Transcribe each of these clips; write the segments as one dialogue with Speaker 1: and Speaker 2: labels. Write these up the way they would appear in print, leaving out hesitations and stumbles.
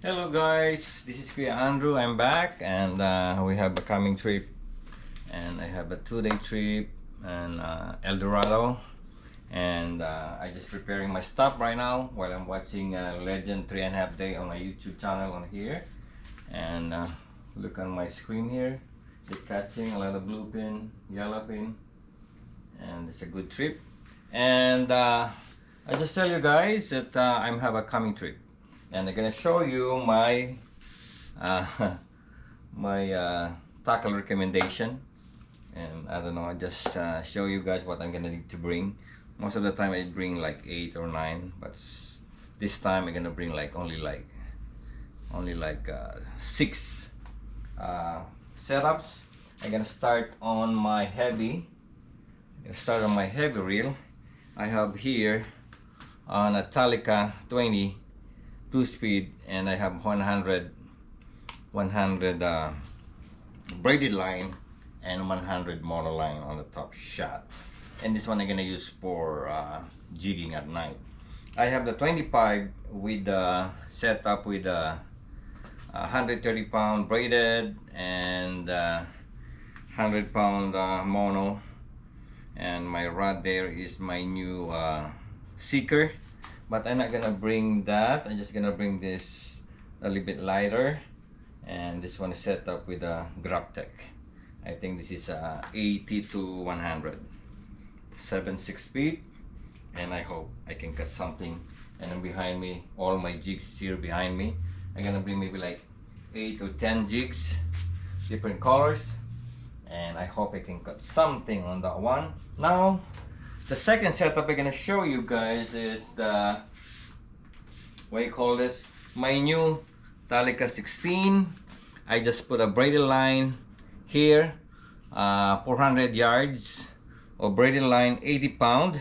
Speaker 1: Hello guys, this is Kuya Andrew. I'm back and we have a coming trip, and I have a 2-day trip in El Dorado, and I just preparing my stuff right now while I'm watching Legend 3.5 Day on my YouTube channel on here. And look on my screen here, they're catching a lot of bluefin, yellowfin, and it's a good trip. And I just tell you guys that I'm have a coming trip, and I'm gonna show you my tackle recommendation. And I don't know, I just show you guys what I'm gonna need to bring. Most of the time I bring like 8 or 9, but this time I'm gonna bring like only like 6 setups. I'm gonna start on my heavy. Reel. I have here on a Talica 20 2-speed, and I have 100 braided line and 100 monoline on the top shot. And this one I'm gonna use for jigging at night. I have the 25 with the setup with 130 pound braided and 100 pound mono, and my rod there is my new seeker, but I'm not gonna bring that. I'm just gonna bring this a little bit lighter, and this one is set up with a GrabTech. I think this is 80 to 100, 7/6 feet, and I hope I can cut something. And then behind me, all my jigs here behind me. I'm gonna bring maybe like 8 or 10 jigs, different colors, and I hope I can cut something on that one. Now, the second setup I'm gonna show you guys is the, what do you call this? My new Talica 16. I just put a braided line here, 400 yards of braided line, 80 pound,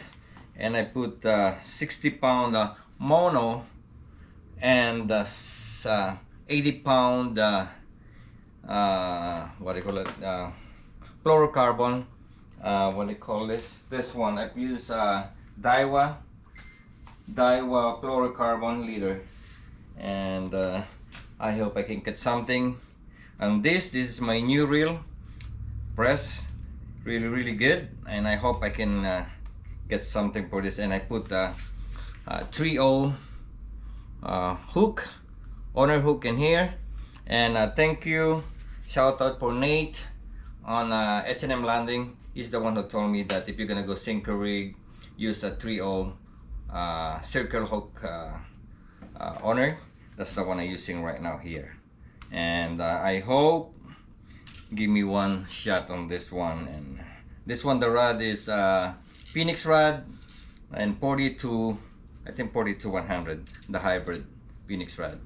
Speaker 1: and I put 60 pound mono and 80 pound what do you call it? Fluorocarbon. What do you call this? This one I've used Daiwa fluorocarbon leader, and I hope I can get something. And this is my new reel press, really good, and I hope I can get something for this. And I put a 3/0 hook, owner hook in here. And thank you, shout out for Nate on H&M Landing. He's the one who told me that if you're gonna go sinker rig, use a 3/0 circle hook owner. That's the one I'm using right now here. And I hope give me one shot on this one. And this one, the rod is Phoenix rod, and 42, I think 42-100, the hybrid Phoenix rod.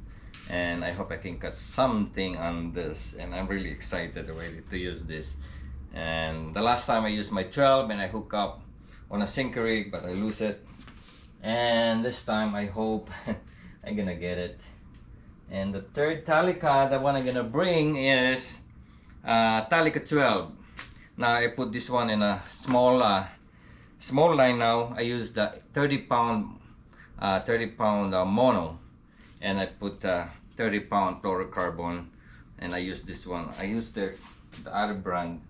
Speaker 1: And I hope I can cut something on this, and I'm really excited already to use this. And the last time I used my 12 and I hook up on a sinker rig, but I lose it. And this time I hope I'm gonna get it. And the third Talica, the one I'm gonna bring is Talica 12. Now I put this one in a small line. Now I use the 30 pound mono, and I put 30 pound fluorocarbon, and I use this one. I use the other brand,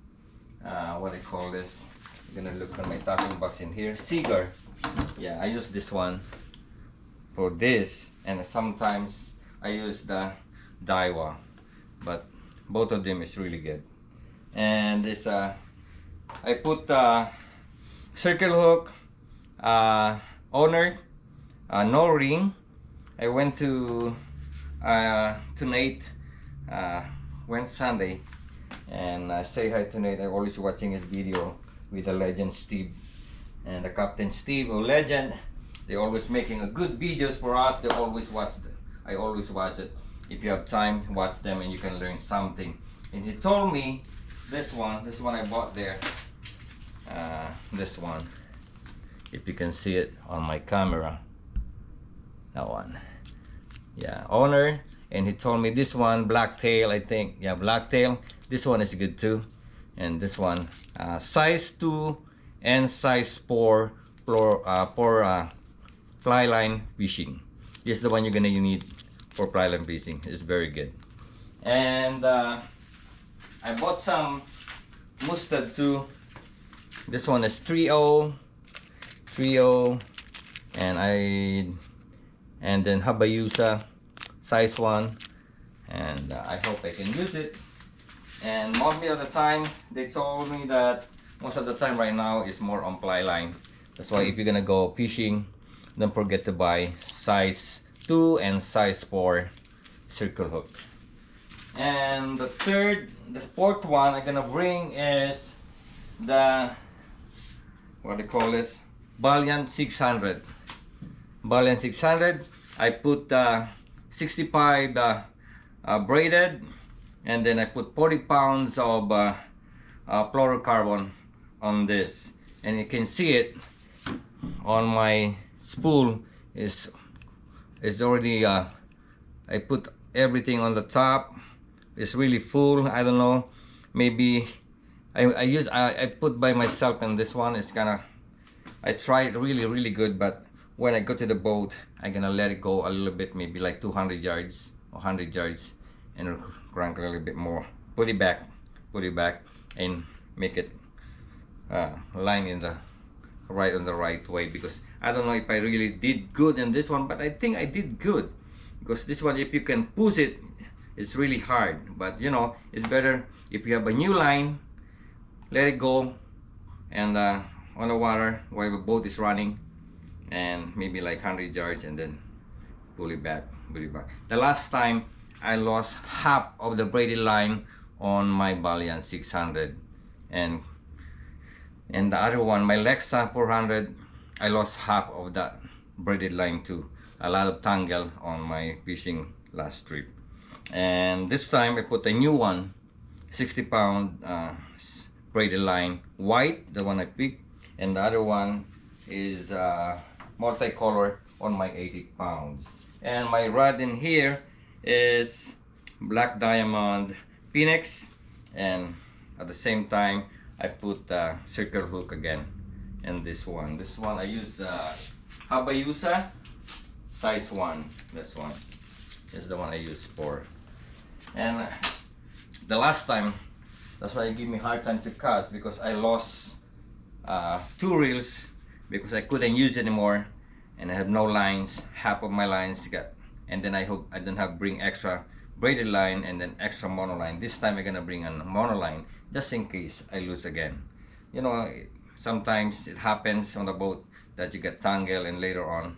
Speaker 1: what I call this. I'm gonna look on my tackle box in here, Seaguar. Yeah, I use this one for this, and sometimes I use the Daiwa, but both of them is really good. And this I put circle hook, owner, no ring. I went to Nate went Sunday, and say hi to Nate. I'm always watching his video with the legend Steve and the Captain Steve of Legend. They always making a good videos for us. They always watch I always watch it. If you have time, watch them and you can learn something. And he told me this one I bought there. This one, if you can see it on my camera, that one. Yeah, owner. And he told me this one, blacktail, I think. Yeah, blacktail. This one is good too. And this one, size 2 and size 4 fly line fishing. This is the one you're gonna need for plyline fishing. It's very good. And I bought some mustard too. This one is 3.0, and then Habayusa size 1, and I hope I can use it. And most of the time they told me that most of the time right now is more on ply line. That's why if you're gonna go fishing, don't forget to buy size 2 and size 4 circle hook. And the fourth one I'm gonna bring is the, what do you call this, Valiant 600. Valiant 600. I put 65 braided, and then I put 40 pounds of fluorocarbon on this, and you can see it on my spool is already I put everything on the top. It's really full. I don't know, maybe I put by myself, and this one is gonna, I tried really good, but when I go to the boat I'm gonna let it go a little bit, maybe like 200 yards or 100 yards, and crank a little bit more, put it back and make it line in the right way, because I don't know if I really did good in this one, but I think I did good, because this one, if you can push it, it's really hard. But you know, it's better if you have a new line, let it go and on the water while the boat is running, and maybe like 100 yards, and then pull it back. The last time I lost half of the braided line on my Valiant 600, and the other one, my Lexa 400, I lost half of that braided line too. A lot of tangle on my fishing last trip. And this time I put a new one, 60-pound braided line, white, the one I picked, and the other one is multicolor on my 80 pounds. And my rod in here is black diamond Phoenix, and at the same time I put circle hook again. And this one I use Habayusa size 1. This one is the one I use for. And the last time, that's why it gave me hard time to cast, because I lost 2 reels because I couldn't use it anymore, and I have no lines. Half of my lines got, and then I hope I don't have bring extra braided line and then extra monoline. This time I'm gonna bring a monoline just in case I lose again. You know, sometimes it happens on the boat that you get tangled, and later on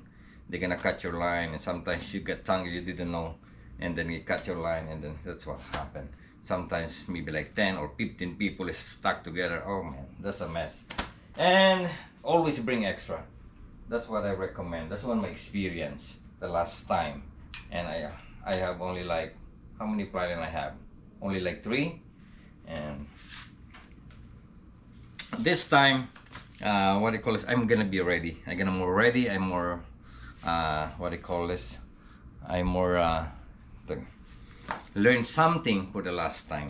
Speaker 1: they're gonna cut your line, and sometimes you get tangled, you didn't know, and then you cut your line, and then that's what happened. Sometimes maybe like 10 or 15 people is stuck together. Oh man, that's a mess. And always bring extra. That's what I recommend. That's one of my experience the last time. And I have only like, how many plyline I have? Only like 3. And this time, what do you call this? I'm gonna be ready. I'm more ready. I'm more, what do you call this? I'm more learn something for the last time.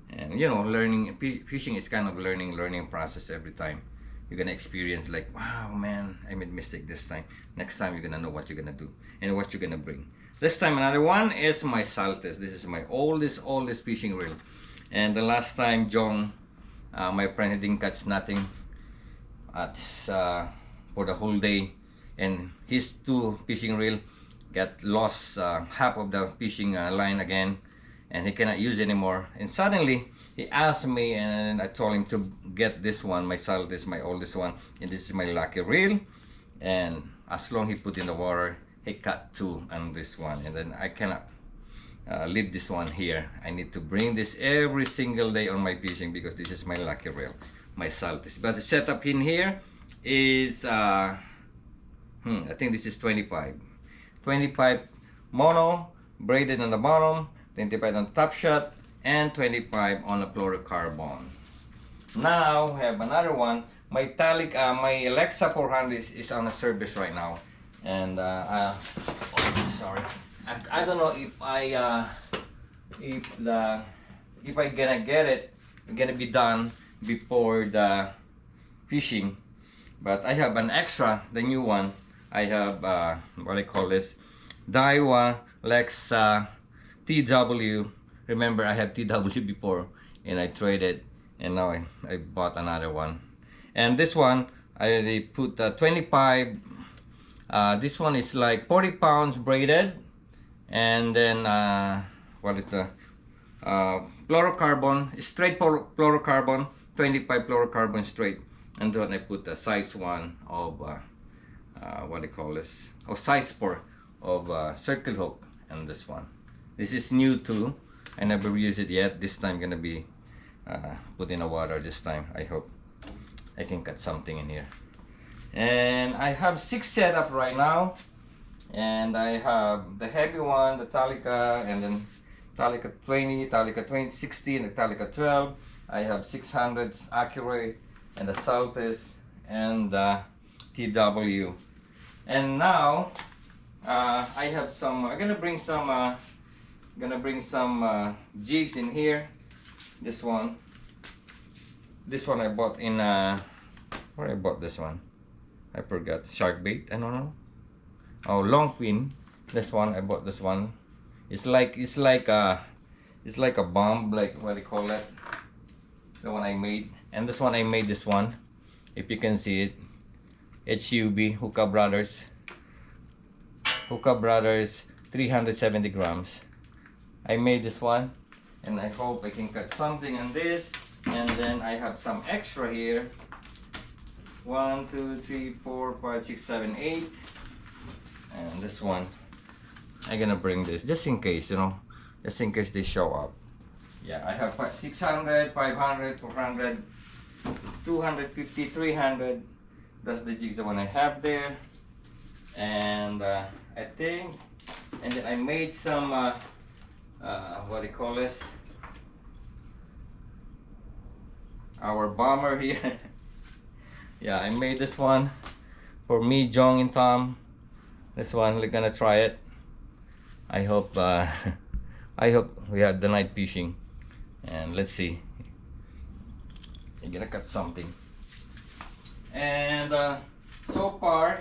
Speaker 1: And you know, learning fishing is kind of learning process every time. You're gonna experience like, wow man, I made mistake this time. Next time you're gonna know what you're gonna do and what you're gonna bring. This time another one is my Saltes. This is my oldest fishing reel. And the last time Jong, my friend, he didn't catch nothing at for the whole day, and his 2 fishing reel got lost, half of the fishing line again, and he cannot use anymore. And suddenly he asked me, and I told him to get this one, my Saltes, my oldest one, and this is my lucky reel. And as long he put in the water, he caught 2 on this one, and then I cannot leave this one here. I need to bring this every single day on my fishing, because this is my lucky reel, my Saltes. But the setup in here is I think this is 25 mono braided on the bottom, 25 on top shot, and 25 on the fluorocarbon. Now we have another one. My Talic, my Alexa 400 is on a service right now, and sorry, I don't know if if I gonna get it, gonna be done before the fishing. But I have an extra, the new one. I have what I call this Daiwa Flex TW. Remember, I have TW before and I traded, and now I bought another one. And this one I put 25. This one is like 40 pounds braided, and then what is the fluorocarbon, straight fluorocarbon, 25 fluorocarbon straight. And then I put a size 1 of what do you call this, or size 4 of circle hook. And this one, this is new too, I never used it yet. This time gonna be put in the water this time. I hope I can cut something in here. And I have 6 set up right now, and I have the heavy one, the Talica, and then Talica 20, Talica 20, 16, and Talica 12. I have 600s Accurate, and the Saltis, and the TW. And now I have some. I'm gonna bring some jigs in here. This one I bought in where I bought this one. I forgot. Shark bait. I don't know. Oh, long fin. This one I bought. This one. It's like a bomb. Like, what do you call that? The one I made. And this one I made. This one, if you can see it, HUB Hookah Brothers. Hookah Brothers 370 grams. I made this one, and I hope I can cut something on this. And then I have some extra here. 1, 2, 3, 4, 5, 6, 7, 8. And this one, I'm gonna bring this just in case, you know, just in case they show up. Yeah, I have 600, 500, 400, 250, 300. That's the jigs, the one I have there. And I think, and then I made some what do you call this, our bomber here. Yeah, I made this one for me, Jong, and Tom. This one, we're gonna try it. I hope I hope we have the night fishing, and let's see. I'm gonna cut something. And so far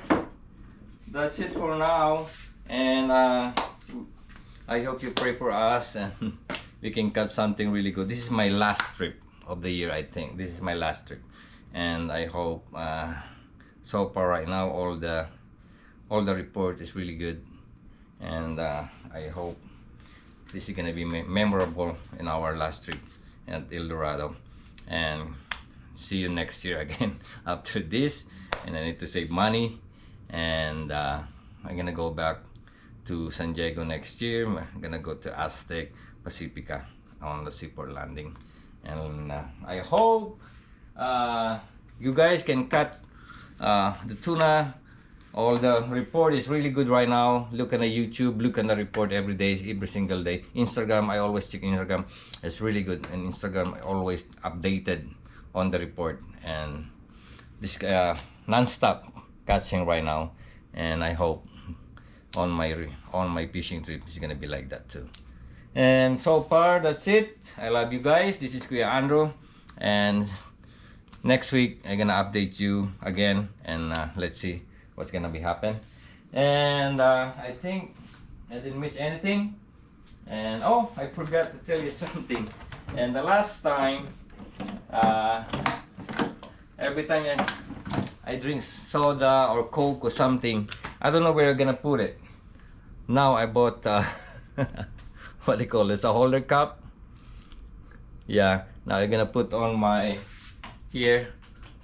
Speaker 1: that's it for now, and I hope you pray for us and we can cut something really good. This is my last trip of the year. I think this is my last trip, and I hope so far right now all the report is really good, and I hope this is gonna be memorable in our last trip at El Dorado. And see you next year again after this. And I need to save money, and I'm gonna go back to San Diego next year. I'm gonna go to Aztec Pacifica on the seaport landing, and I hope you guys can cut the tuna. All the report is really good right now. Look at the YouTube, look at the report every day, every single day. Instagram, I always check Instagram. It's really good, and Instagram I always updated on the report. And this non-stop catching right now, and I hope on my fishing trip is gonna be like that too. And so far that's it. I love you guys. This is Kuya Andrew, and next week I'm gonna update you again, and let's see what's gonna be happen. And I think I didn't miss anything. And oh, I forgot to tell you something. And the last time, every time I drink soda or Coke or something, I don't know where I'm gonna put it. Now I bought what do you call this, a holder cup. Yeah, now I'm gonna put on my here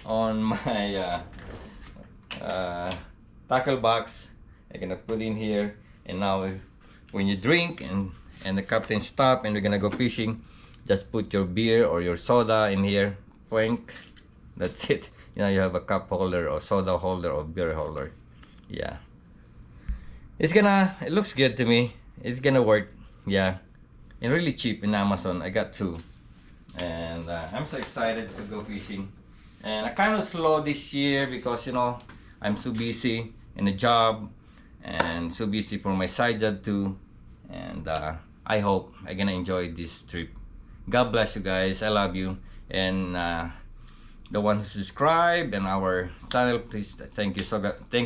Speaker 1: on my tackle box. I'm gonna put in here, and now when you drink and the captain stop and we're gonna go fishing, just put your beer or your soda in here. Point. That's it. You know, you have a cup holder or soda holder or beer holder. Yeah, it looks good to me. It's gonna work. Yeah, and really cheap in Amazon. I got 2, and I'm so excited to go fishing. And I kind of slow this year because, you know, I'm so busy in the job and so busy for my side job too. And I hope I'm gonna enjoy this trip. God bless you guys. I love you. And the one who subscribed and our channel, please, thank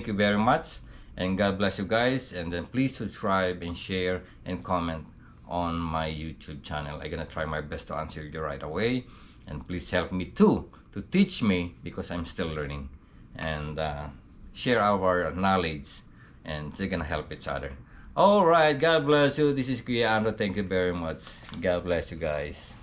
Speaker 1: you very much. And God bless you guys, and then please subscribe and share and comment on my YouTube channel. I'm gonna try my best to answer you right away, and please help me too to teach me, because I'm still learning, and share our knowledge, and we're gonna help each other. All right, God bless you. This is Kuya Ando. Thank you very much. God bless you guys.